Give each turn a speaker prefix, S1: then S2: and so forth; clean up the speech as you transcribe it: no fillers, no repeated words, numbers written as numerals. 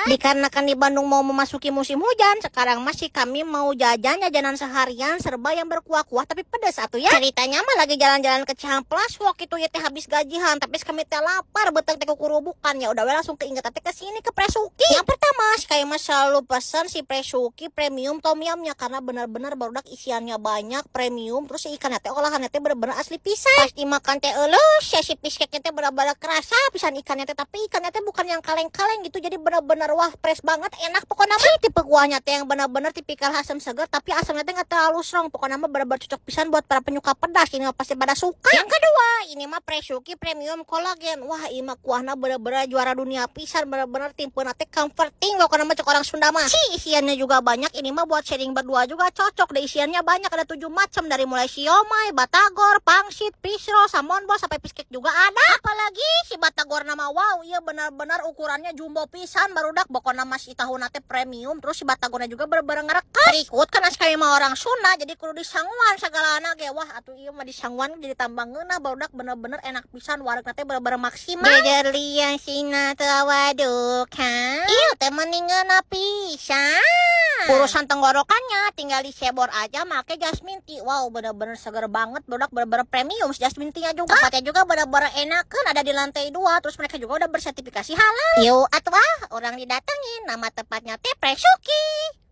S1: Dikarenakan di Bandung mau memasuki musim hujan, sekarang masih kami mau jajanan seharian serba yang berkuah-kuah tapi pedas atuh ya. Ceritanya mah lagi jalan-jalan ke Cihamplas waktu itu ya teh habis gajian, tapi kami teh lapar beteng teh kukurubukan ya udah we langsung keinget teh ke sini ke Presuki. Yang pertama, kayak mah selalu pesan si Presuki premium tom yumnya karena benar-benar barudak isiannya banyak, premium, terus si ikannya teh olahannya teh bener-bener asli pisan. Pas dimakan teh euleuh, si piskeknya teh bener-bener kerasa pisan ikannya teh, tapi ikannya teh bukan yang kaleng-kaleng gitu, jadi bener-bener wah fresh banget, enak pokoknya mah. Tipe kuahnya teh yang bener-bener tipikal asam segar tapi asamnya teh nggak terlalu strong, pokoknya mah bener-bener cocok pisan buat para penyuka pedas, ini mah pasti pada suka. Yang kedua, ini mah Presuki premium kolagen, wah ini mah kuahnya bener-bener juara dunia pisan, bener-bener timpeuna teh comforting loh, karena mah cek orang Sunda mah. Si isiannya juga banyak, ini mah buat sharing berdua juga cocok deh, isiannya banyak, ada 7 macam dari mulai siomay, batagor, pangsit, fish roll, salmon ball sampai piskek juga ada. Apalagi si batagor nama wow, iya benar-benar ukurannya jumbo pisan barudak, pokoknya masih tahu nate premium, terus si batagornya juga bener-bener ngerekas. Berikut karena sekali mah orang Sunda jadi kudu disangwan segala anak ya, wah atuh iya mah disangwan jadi tambah ngeunah barudak, bener-bener enak pisan, wareg nate bener-bener maksimal. Gegerlian sina tawaduk ha. Iya teh mendingan pisan. Urusan tenggorokannya tinggal disebor aja make jasmine tea. Wow, bener-bener seger banget, barudak bener-bener premium si jasmine tea-nya juga. Tempatnya juga bener-bener enak kan, ada di lantai 2, terus mereka juga udah bersertifikasi halal. Yuk atuh orang didatengin, nama tepatnya teh Presuki.